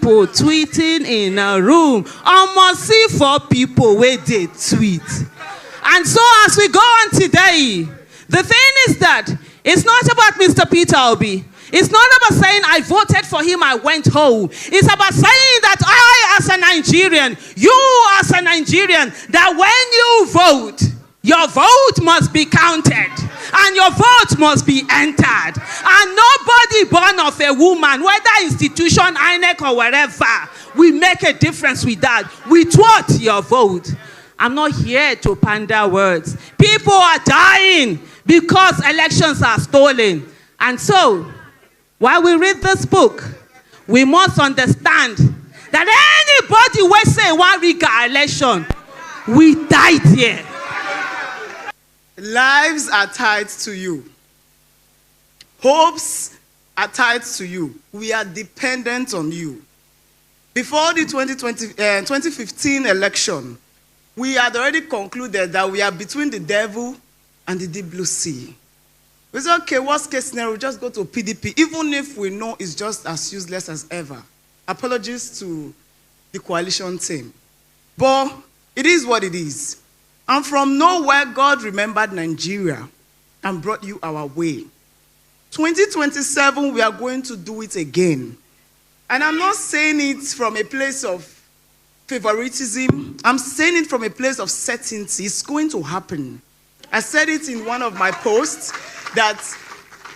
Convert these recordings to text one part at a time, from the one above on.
people tweeting in a room. Almost see 4 people where they tweet. And so as we go on today, the thing is that it's not about Mr. Peter Obi. It's not about saying I voted for him, I went home. It's about saying that I as a Nigerian, you as a Nigerian, that when you vote, your vote must be counted. And your vote must be entered. And nobody born of a woman, whether institution, INEC or wherever, we make a difference with that. We thwart your vote. I'm not here to pander words. People are dying because elections are stolen. And so, while we read this book, we must understand that anybody will say one riga election, we died here. Lives are tied to you. Hopes are tied to you. We are dependent on you. Before the 2015 election, we had already concluded that we are between the devil and the deep blue sea. We said, okay, worst case scenario, just go to PDP, even if we know it's just as useless as ever. Apologies to the coalition team. But it is what it is. And from nowhere, God remembered Nigeria and brought you our way. 2027, we are going to do it again. And I'm not saying it from a place of favoritism. I'm saying it from a place of certainty. It's going to happen. I said it in one of my posts that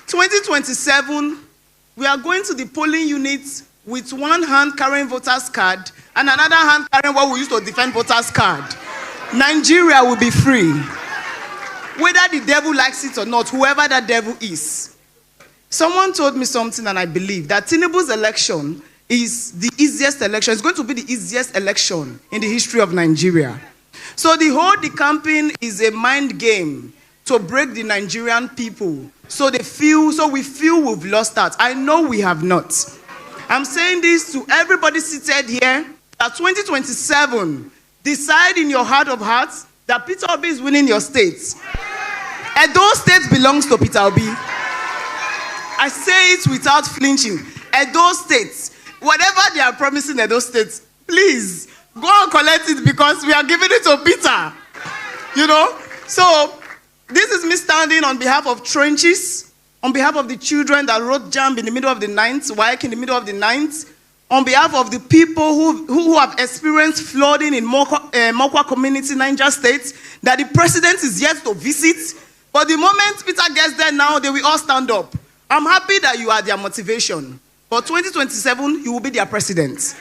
2027, we are going to the polling units with one hand carrying voters' card and another hand carrying what we used to defend voters' card. Nigeria will be free. Whether the devil likes it or not, whoever that devil is. Someone told me something and I believe that Tinubu's election is the easiest election. It's going to be the easiest election in the history of Nigeria. So the whole campaign is a mind game to break the Nigerian people. So we feel we've lost that. I know we have not. I'm saying this to everybody seated here, that 2027, decide in your heart of hearts that Peter Obi is winning your states. And those states belongs to Peter Obi. I say it without flinching. And those states, whatever they are promising at those states, please go and collect it because we are giving it to Peter. You know? So this is me standing on behalf of trenches, on behalf of the children that wrote JAMB in the middle of the night, WAEC in the middle of the night, on behalf of the people who have experienced flooding in Mokwa community, Niger State, that the president is yet to visit. But the moment Peter gets there now, they will all stand up. I'm happy that you are their motivation. But 2027, you will be their president.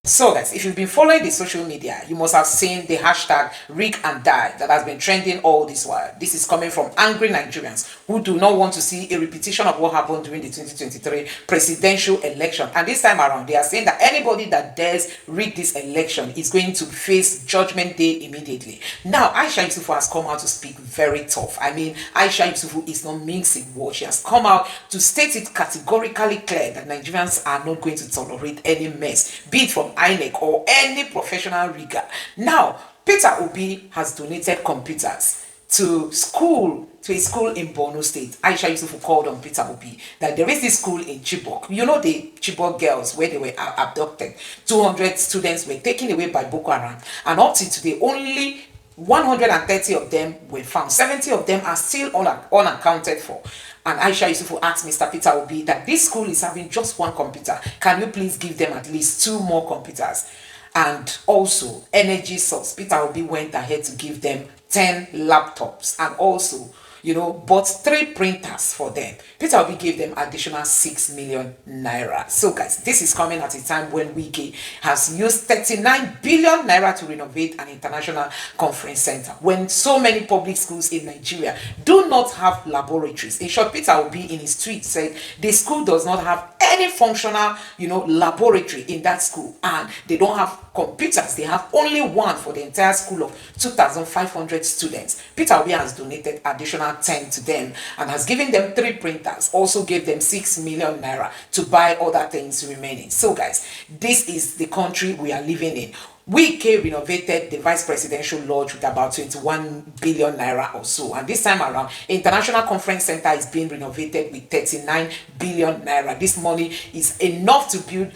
So guys, if you've been following the social media, you must have seen the hashtag Rig and Die that has been trending all this while. This is coming from angry Nigerians who do not want to see a repetition of what happened during the 2023 presidential election. And this time around, they are saying that anybody that dares rig this election is going to face Judgment Day immediately. Now, Aisha Yesufu has come out to speak very tough. I mean, Aisha Yesufu is not mixing words. She has come out to state it categorically clear that Nigerians are not going to tolerate any mess, be it from INEC or any professional rigor. Now, Peter Obi has donated computers to a school in Borno State. Aisha Yesufu called on Peter Obi that there is this school in Chibok. You know the Chibok girls where they were abducted. 200 students were taken away by Boko Haram. And up to today, only 130 of them were found. 70 of them are still unaccounted for. And Aisha Yesufu asked Mr. Peter Obi that this school is having just one computer. Can you please give them at least 2 more computers? And also, energy source. Peter Obi went ahead to give them 10 laptops and also, bought 3 printers for them. Peter Obi gave them additional 6 million naira. So guys, this is coming at a time when Wike has used 39 billion naira to renovate an international conference center. When so many public schools in Nigeria do not have laboratories. In short, Peter Obi in his tweet said the school does not have any functional, laboratory in that school. And they don't have computers. They have only one for the entire school of 2,500 students. Peter Obi has donated additional 10 to them and has given them 3 printers, also gave them 6 million naira to buy other things remaining. So guys, this is the country we are living in. Wike renovated the vice presidential lodge with about 21 billion naira or so. And this time around, International Conference Center is being renovated with 39 billion naira. This money is enough to build,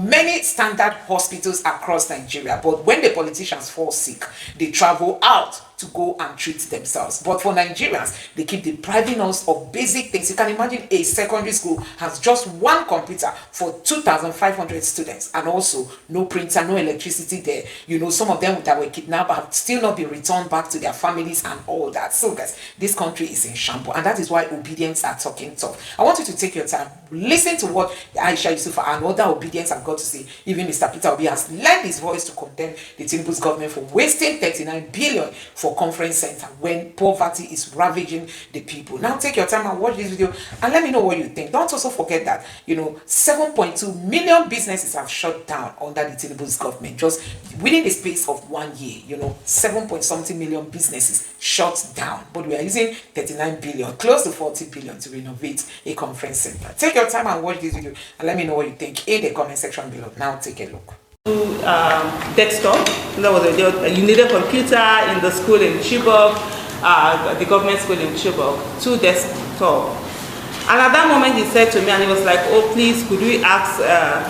many standard hospitals across Nigeria. But when the politicians fall sick, they travel out to go and treat themselves. But for Nigerians, they keep depriving us of basic things. You can imagine a secondary school has just one computer for 2,500 students, and also no printer, no electricity there. Some of them that were kidnapped have still not been returned back to their families and all that. So guys, this country is in shambles, and that is why obedience are talking tough. I want you to take your time, listen to what Aisha, Yesufu and other obedience have got to say. Even Mr. Peter Obi has lent his voice to condemn the Tinubu's government for wasting 39 billion for conference center when poverty is ravaging the people. Now take your time and watch this video and let me know what you think. Don't also forget that 7.2 million businesses have shut down under the Tinubu's government just within the space of 1 year. 7.something million businesses shut down, but we are using 39 billion, close to 40 billion to renovate a conference center. Take your time and watch this video and let me know what you think in the comment section below. Now take a look. Desktop. You need a computer in the school in Chibok, the government school in Chibok, 2 desktop. And at that moment he said to me, and he was like, oh please, could we ask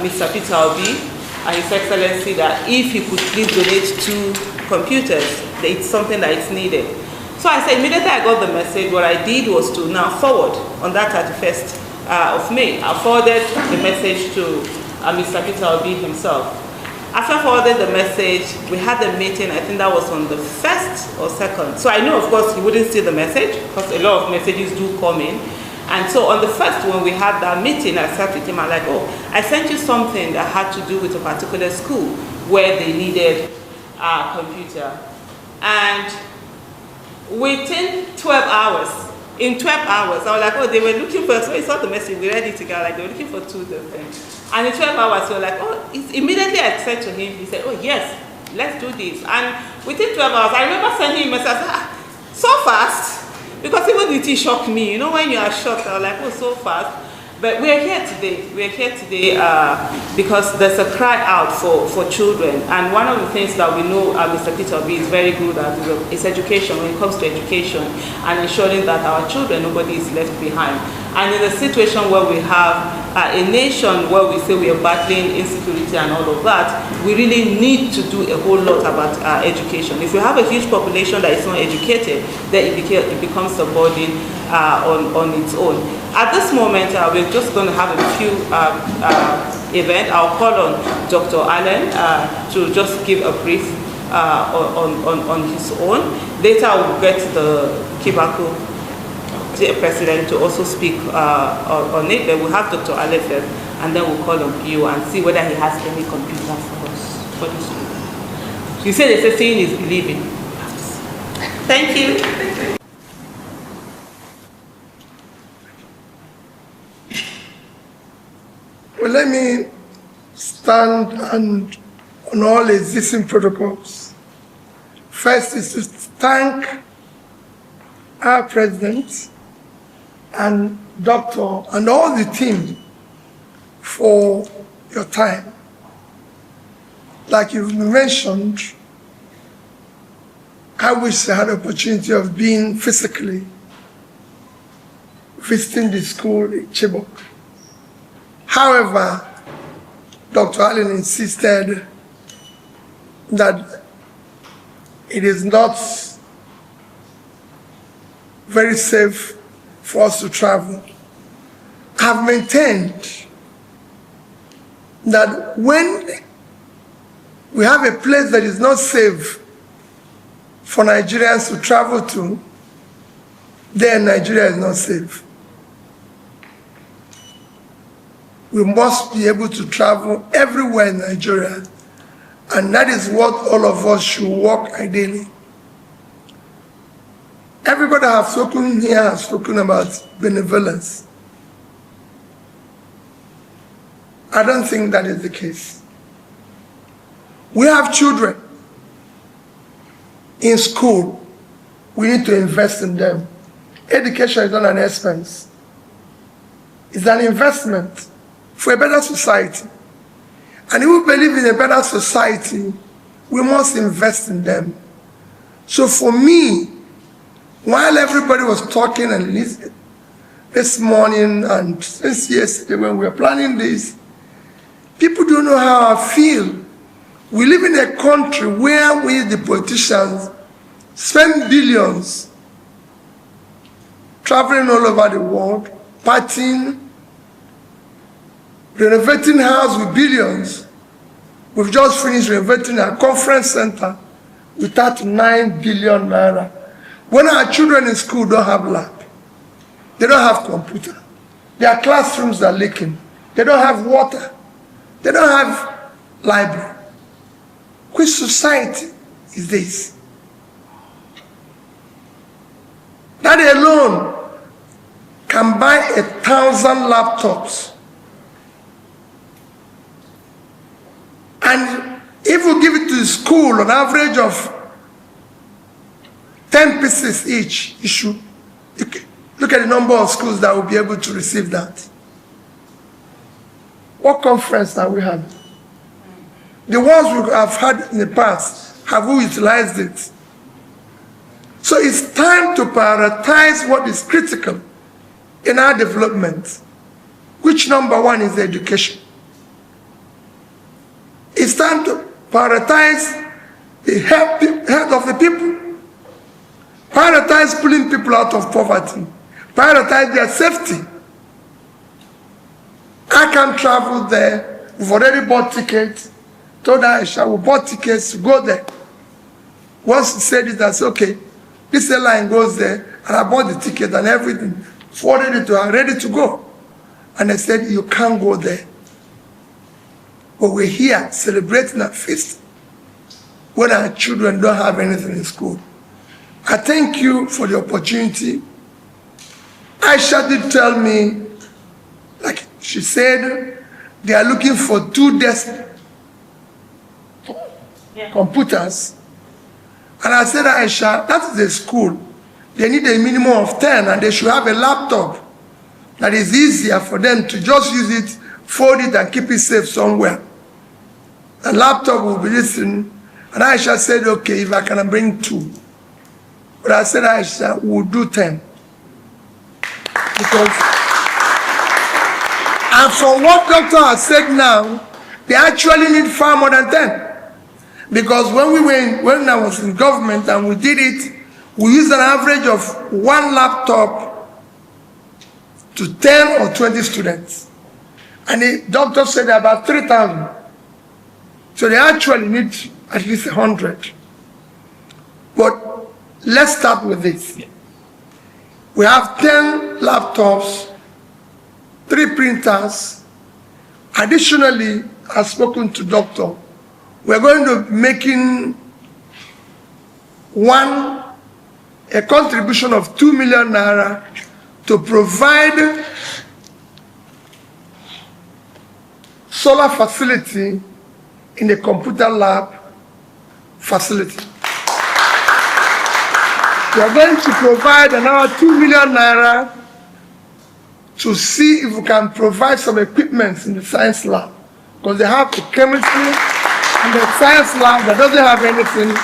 Mr. Peter Obi and His Excellency that if he could please donate 2 computers, it's something that is needed. So I said, immediately I got the message, what I did was to now forward on that 31st of May. I forwarded the message to Mr. Peter Obi himself. After I forwarded the message, we had a meeting, I think that was on the 1st or 2nd. So I knew, of course, he wouldn't see the message because a lot of messages do come in. And so on the 1st, when we had that meeting, I sat with him, I'm like, oh, I sent you something that had to do with a particular school where they needed a computer. And within 12 hours, in 12 hours, I was like, oh, they were looking for, so he saw the message, we read it together, like they were looking for 2 different. And in 12 hours, we were like, oh, immediately I said to him, he said, oh yes, let's do this. And within 12 hours, I remember sending him a message, so fast, because even it shocked me. When you are shocked, I was like, oh, so fast. But we are here today. We are here today because there's a cry out for children. And one of the things that we know Mr. Peter Obi is very good at is education, when it comes to education and ensuring that our children, nobody is left behind. And in a situation where we have a nation where we say we are battling insecurity and all of that, we really need to do a whole lot about education. If we have a huge population that is not educated, then it becomes a burden on its own. At this moment, we're just going to have a few events. I'll call on Dr. Allen to just give a brief on his own. Later, we'll get the Kibaku president to also speak on it. Then we'll have Dr. Allen first, and then we'll call on you and see whether he has any computer for us for this week. You said the saying is believing. Thank you. Well, let me stand on all existing protocols. First is to thank our president and doctor and all the team for your time. Like you mentioned, I wish I had the opportunity of being physically visiting the school in Chibok. However, Dr. Allen insisted that it is not very safe for us to travel. I've maintained that when we have a place that is not safe for Nigerians to travel to, then Nigeria is not safe. We must be able to travel everywhere in Nigeria, and that is what all of us should work ideally. Everybody has spoken here has spoken about benevolence. I don't think that is the case. We have children in school. We need to invest in them. Education is not an expense. It's an investment for a better society. And if we believe in a better society, we must invest in them. So for me, while everybody was talking and listening this morning and since yesterday when we were planning this, people don't know how I feel. We live in a country where we, the politicians, spend billions traveling all over the world, partying, renovating houses with billions. We've just finished renovating our conference center with that 9 billion naira. When our children in school don't have lab, they don't have computer, their classrooms are leaking, they don't have water, they don't have library. Which society is this? That alone can buy 1,000 laptops. And if we give it to the school on average of 10 pieces each, look at the number of schools that will be able to receive that. What conference are we having? The ones we have had in the past, have we utilized it? So it's time to prioritize what is critical in our development, which number one is education. It's time to prioritize the health of the people, prioritize pulling people out of poverty, prioritize their safety. I can't travel there. We've already bought tickets. Told Aisha, we bought tickets to go there. Once he said it, I said, okay, this airline goes there, and I bought the ticket and everything, forwarded it to her, ready to go. And I said, you can't go there. But we're here celebrating a feast when our children don't have anything in school. I thank you for the opportunity. Aisha did tell me, like she said, they are looking for 2 desks, computers. And I said, Aisha, that is a school. They need a minimum of 10, and they should have a laptop that is easier for them to just use it, fold it, and keep it safe somewhere. A laptop will be listening. And Aisha said, okay, if I can bring 2. But I said, Aisha, we'll do 10. Because, and from what doctor has said now, they actually need far more than 10. Because when I was in government and we did it, we used an average of 1 laptop to 10 or 20 students. And the doctor said about 3,000. So they actually need at least 100. But let's start with this. We have 10 laptops, 3 printers. Additionally, I've spoken to doctor. We're going to be making a contribution of 2 million naira to provide solar facility in the computer lab facility. We are going to provide another 2 million naira to see if we can provide some equipment in the science lab, because they have the chemistry and the science lab that doesn't have anything.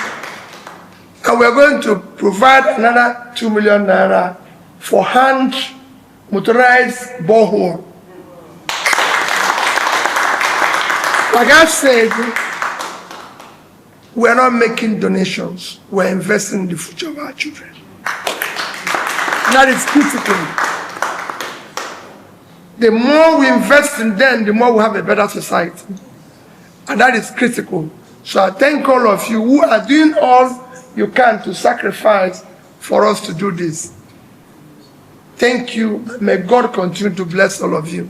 And we're going to provide another 2 million naira for hand motorized borehole. Like I said, we're not making donations, we're investing in the future of our children. That is critical. The more we invest in them, the more we have a better society. And that is critical. So I thank all of you who are doing all you can to sacrifice for us to do this. Thank you. May God continue to bless all of you.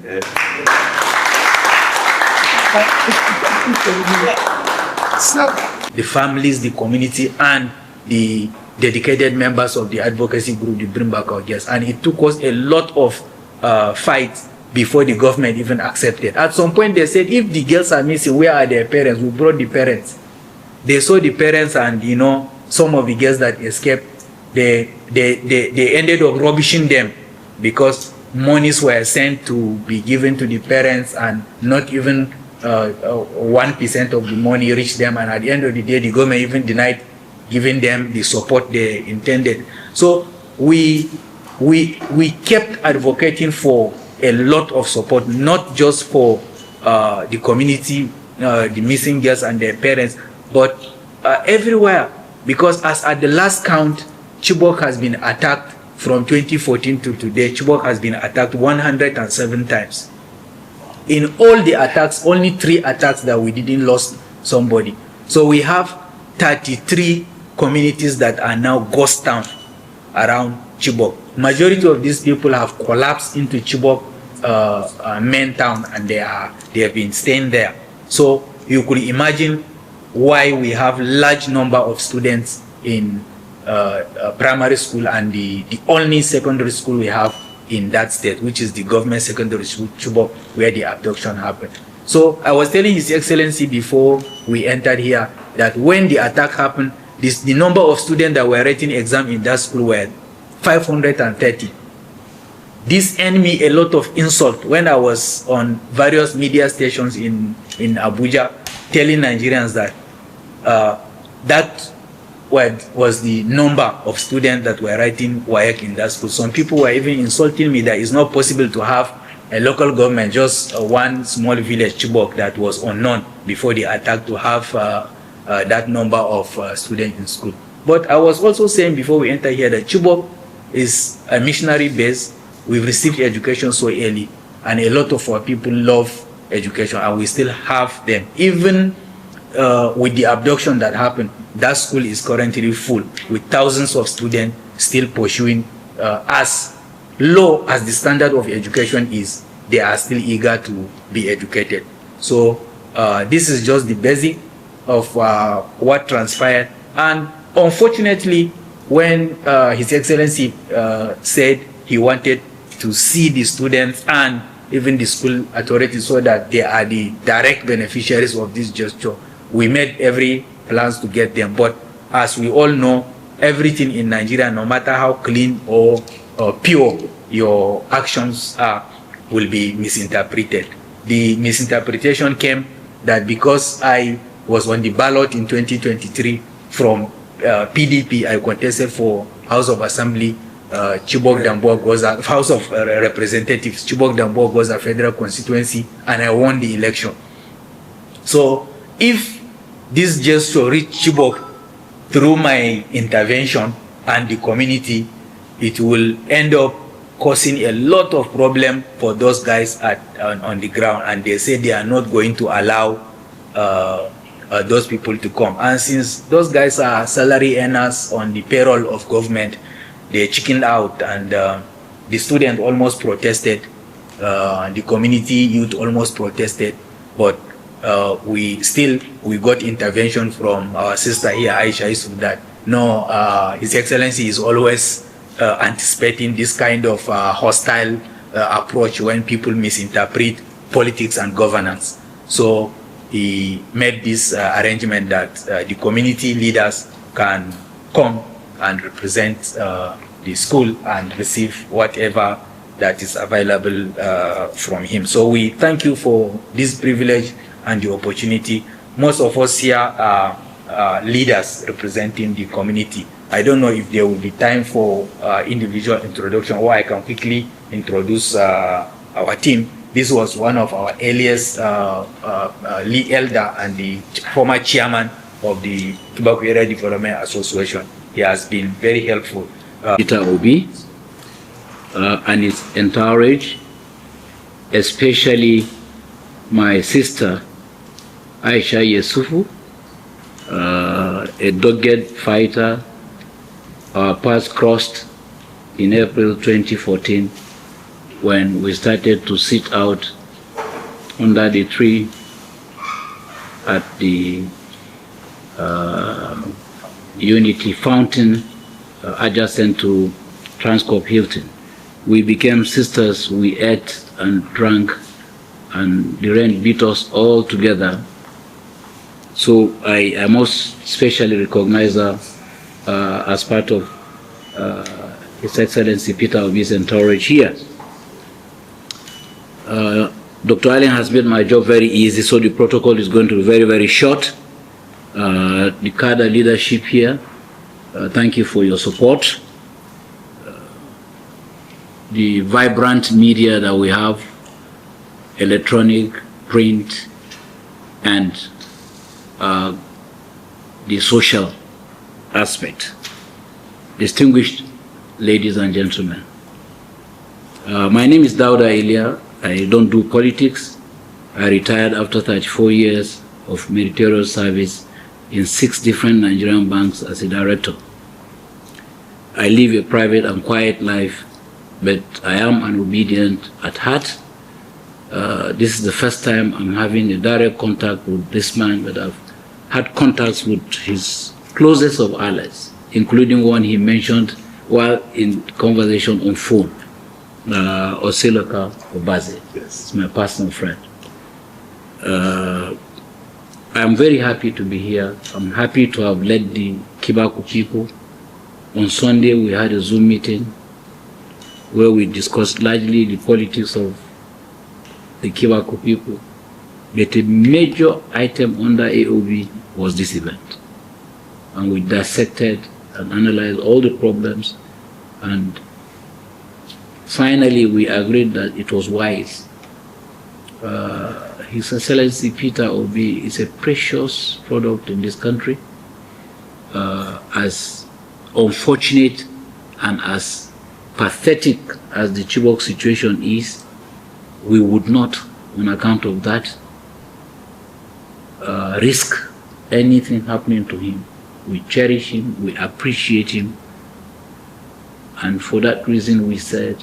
The families, the community, and the dedicated members of the advocacy group, they bring back our girls. And it took us a lot of fights before the government even accepted. At some point, they said, if the girls are missing, where are their parents? We brought the parents. They saw the parents, and some of the girls that escaped, they ended up rubbishing them because monies were sent to be given to the parents and not even 1% of the money reached them, and at the end of the day, the government even denied giving them the support they intended. So we kept advocating for a lot of support, not just for the community, the missing girls and their parents, but everywhere. Because as at the last count, Chibok has been attacked from 2014 to today. Chibok has been attacked 107 times. In all the attacks, only 3 attacks that we didn't lose somebody. So we have 33 communities that are now ghost town around Chibok. Majority of these people have collapsed into Chibok main town, and they have been staying there. So you could imagine why we have large number of students in primary school, and the only secondary school we have in that state, which is the government secondary school, Chibok, where the abduction happened. So I was telling His Excellency before we entered here that when the attack happened, the number of students that were writing exam in that school were 530. This earned me a lot of insult when I was on various media stations in Abuja telling Nigerians that that was the number of students that were writing WAEC in that school. Some people were even insulting me that it's not possible to have a local government, just one small village, Chibok, that was unknown before the attack, to have that number of students in school. But I was also saying before we enter here that Chibok is a missionary base. We've received education so early, and a lot of our people love education, and we still have them. Even with the abduction that happened, that school is currently full with thousands of students still pursuing. As low as the standard of education is, they are still eager to be educated. So this is just the basic of what transpired. And unfortunately, when His Excellency said he wanted to see the students and even the school authorities so that they are the direct beneficiaries of this gesture, we made every plans to get them. But as we all know, everything in Nigeria, no matter how clean or pure your actions are, will be misinterpreted. The misinterpretation came that because I was on the ballot in 2023 from PDP, I contested for House of Assembly, Chibok Damboa Goza, House of Representatives, Chibok Damboa Goza Federal Constituency, and I won the election. So if this gesture reached Chibok through my intervention and the community, it will end up causing a lot of problem for those guys on the ground, and they say they are not going to allow those people to come. And since those guys are salary earners on the payroll of government, they chickened out, and the student almost protested, the community youth almost protested, but we got intervention from our sister here, Aisha, that no, His Excellency is always anticipating this kind of hostile approach when people misinterpret politics and governance. So he made this arrangement that the community leaders can come and represent the school and receive whatever that is available from him. So we thank you for this privilege and the opportunity. Most of us here are leaders representing the community. I don't know if there will be time for individual introduction, or I can quickly introduce our team. This was one of our earliest lead elder and the former chairman of the Chibok Area Development Association. He has been very helpful. Peter Obi and his entourage, especially my sister Aisha Yesufu, a dogged fighter. Our paths crossed in April 2014 when we started to sit out under the tree at the Unity Fountain adjacent to Transcorp Hilton. We became sisters, we ate and drank, and the rain beat us all together. So I most especially recognize her as part of His Excellency Peter Obi's entourage here. Dr. Allen has made my job very easy, so the protocol is going to be very, very short. The cadre leadership here, thank you for your support. The vibrant media that we have, electronic, print, and the social aspect. Distinguished ladies and gentlemen, my name is Dauda Ilia. I don't do politics. I retired after 34 years of military service in 6 different Nigerian banks as a director. I live a private and quiet life, but I am an obedient at heart. This is the first time I'm having a direct contact with this man, but I've had contacts with his closest of allies, including one he mentioned while in conversation on phone, Oseloka Obaze. Yes. It's my personal friend. I'm very happy to be here. I'm happy to have led the Kibaku people. On Sunday, we had a Zoom meeting where we discussed largely the politics of the Kibaku people. But a major item under AOB was this event. And we dissected and analyzed all the problems, and finally we agreed that it was wise. His Excellency Peter Obi is a precious product in this country. As unfortunate and as pathetic as the Chibok situation is, we would not, on account of that, risk anything happening to him. We cherish him, we appreciate him, and for that reason we said,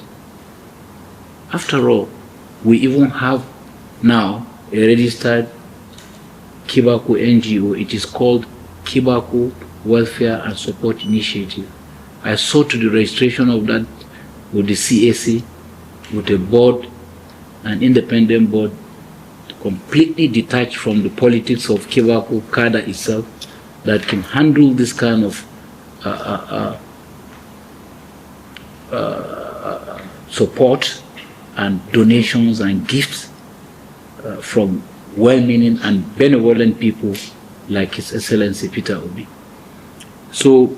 after all, we even have now a registered Kibaku NGO. It is called Kibaku Welfare and Support Initiative. I saw to the registration of that with the CAC, with a board, an independent board, completely detached from the politics of Kibaku Kada itself, that can handle this kind of support and donations and gifts from well-meaning and benevolent people like His Excellency Peter Obi. So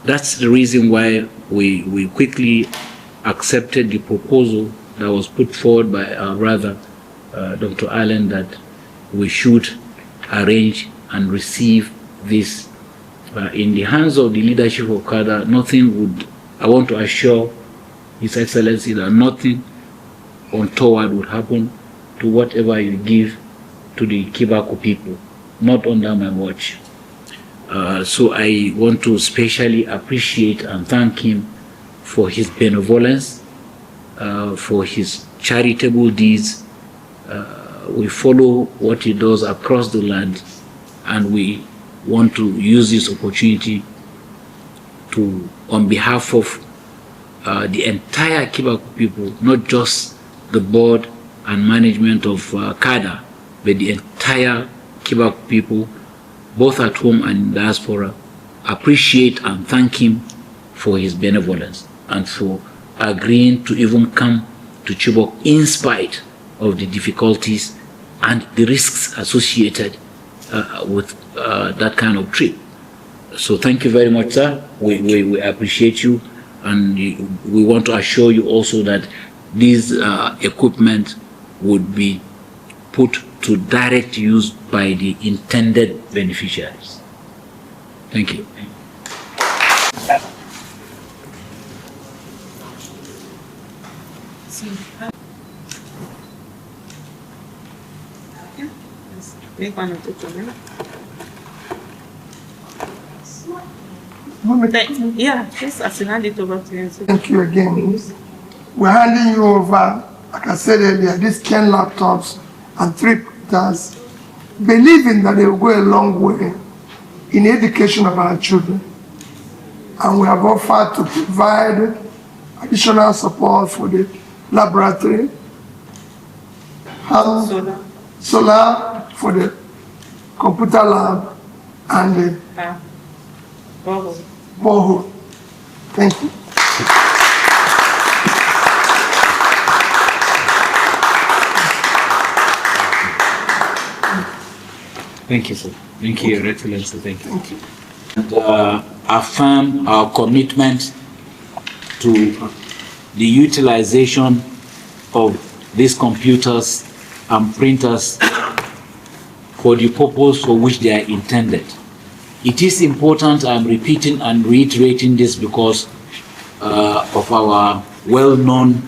that's the reason why we quickly accepted the proposal that was put forward by our brother, Dr. Allen, that we should arrange and receive this in the hands of the leadership of Kada. Nothing would, I want to assure His Excellency that nothing untoward would happen to whatever you give to the Kibaku people, not under my watch. So I want to specially appreciate and thank him for his benevolence, for his charitable deeds. We follow what he does across the land, and we want to use this opportunity to, on behalf of the entire Kibaku people, not just the board and management of Kada, but the entire Kibaku people, both at home and in diaspora, appreciate and thank him for his benevolence and for agreeing to even come to Chibok in spite of the difficulties and the risks associated with that kind of trip. So thank you very much, sir. We appreciate you, and we want to assure you also that this equipment would be put to direct use by the intended beneficiaries. Thank you. Yeah, just as you hand it over to you. Thank you again. We're handing you over, like I said earlier, these 10 laptops and 3 printers, believing that they will go a long way in education of our children. And we have offered to provide additional support for the laboratory, solar for the computer lab, and the borehole. Thank you. Thank you, sir. Thank you, Your Excellency. Thank you. Thank you. And affirm our commitment to the utilization of these computers and printers for the purpose for which they are intended. It is important, I'm repeating and reiterating this because of our well-known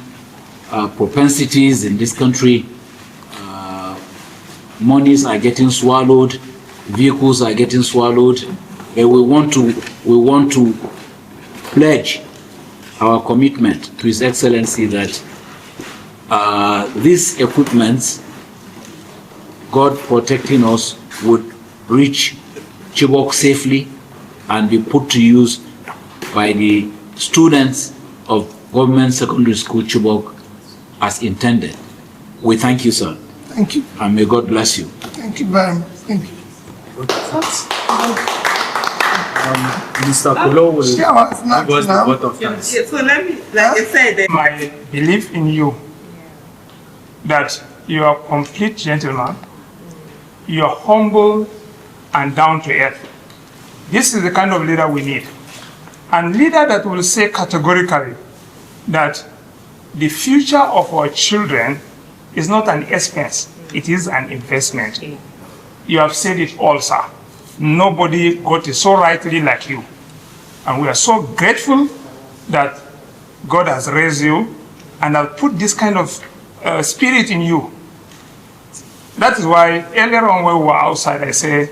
propensities in this country. Monies are getting swallowed, vehicles are getting swallowed, and we want to pledge our commitment to His Excellency that these equipments, God protecting us, would reach Chibok safely and be put to use by the students of Government Secondary School Chibok as intended. We thank you, sir. Thank you. And may God bless you. Thank you very much. Thank you. Mr. Kolo will give Yeah, it's not us the now. vote of thanks. So let me, like I said, My belief in you, that you are a complete gentleman, you are humble and down to earth. This is the kind of leader we need. And leader that will say categorically that the future of our children is not an expense, it is an investment. You have said it all, sir. Nobody got it so rightly like you. And we are so grateful that God has raised you and has put this kind of spirit in you. That is why earlier on when we were outside, I say,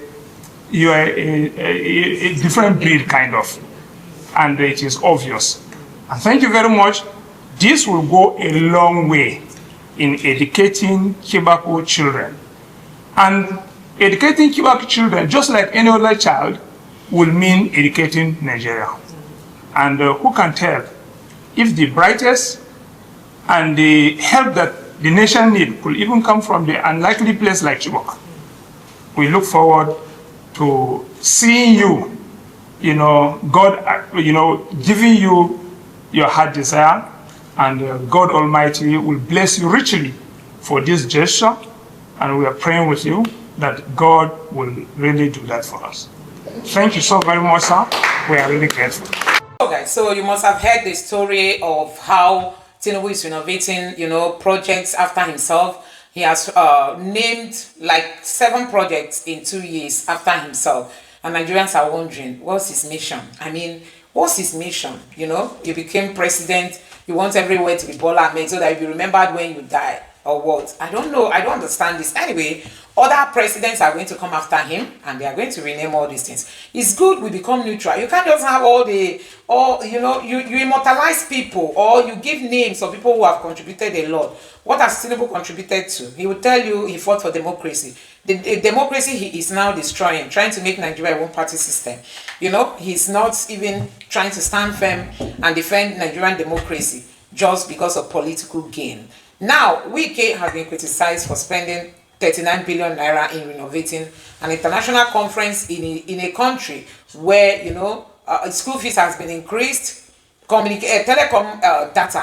you are a different breed, kind of. And it is obvious. And thank you very much. This will go a long way in educating Chibok children. And educating Chibok children, just like any other child, will mean educating Nigeria. And who can tell if the brightest and the help that the nation needs could even come from the unlikely place like Chibok. We look forward to seeing you, God, giving you your heart desire, and God Almighty will bless you richly for this gesture, and we are praying with you that God will really do that for us. Thank you so very much, sir. We are really grateful. Okay, so you must have heard the story of how Tinubu is renovating, projects after himself. He has named like 7 projects in 2 years after himself. And Nigerians are wondering, what's his mission? I mean, what's his mission? You became president, you want everywhere to be Bola Ahmed so that you'll be remembered when you die, or what? I don't know, I don't understand this. Anyway, other presidents are going to come after him and they are going to rename all these things. It's good we become neutral. You can't just have you immortalize people, or you give names of people who have contributed a lot. What has Tinubu contributed to? He will tell you he fought for democracy. The democracy he is now destroying, trying to make Nigeria a one-party system. He's not even trying to stand firm and defend Nigerian democracy just because of political gain. Now, Wike has been criticized for spending 39 billion naira in renovating an international conference in a country where, school fees has been increased, telecom data,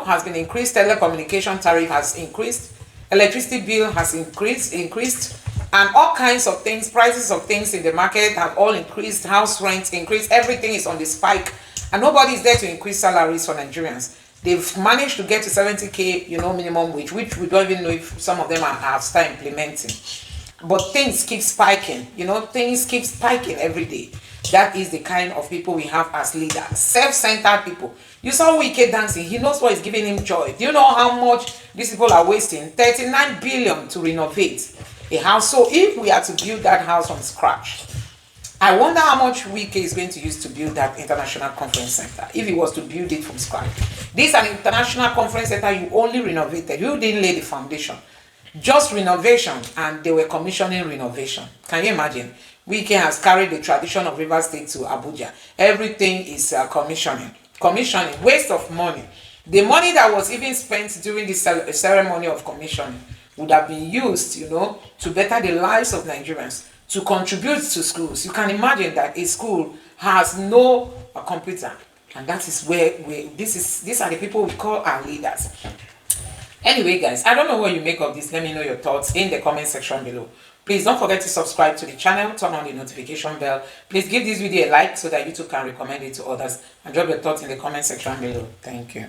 has been increased, telecommunication tariff has increased, electricity bill has increased, and all kinds of things, prices of things in the market have all increased, house rents increased, everything is on the spike, and nobody is there to increase salaries for Nigerians. They've managed to get to 70k, minimum wage, which we don't even know if some of them have started implementing. But things keep spiking, things keep spiking every day. That is the kind of people we have as leaders, self-centered people. You saw Wike dancing, he knows what is giving him joy. Do you know how much these people are wasting? 39 billion to renovate a house. So if we are to build that house from scratch, I wonder how much Wike is going to use to build that international conference center, if he was to build it from scratch. This is an international conference center you only renovated. You didn't lay the foundation. Just renovation, and they were commissioning renovation. Can you imagine? Wike has carried the tradition of Rivers State to Abuja. Everything is commissioning. Commissioning, waste of money. The money that was even spent during the ceremony of commissioning would have been used, to better the lives of Nigerians, to contribute to schools. You can imagine that a school has no computer, and that is where these are the people we call our leaders. Anyway, guys, I don't know what you make of this. Let me know your thoughts in the comment section below. Please don't forget to subscribe to the channel, turn on the notification bell. Please give this video a like so that YouTube can recommend it to others, and drop your thoughts in the comment section below. Thank you.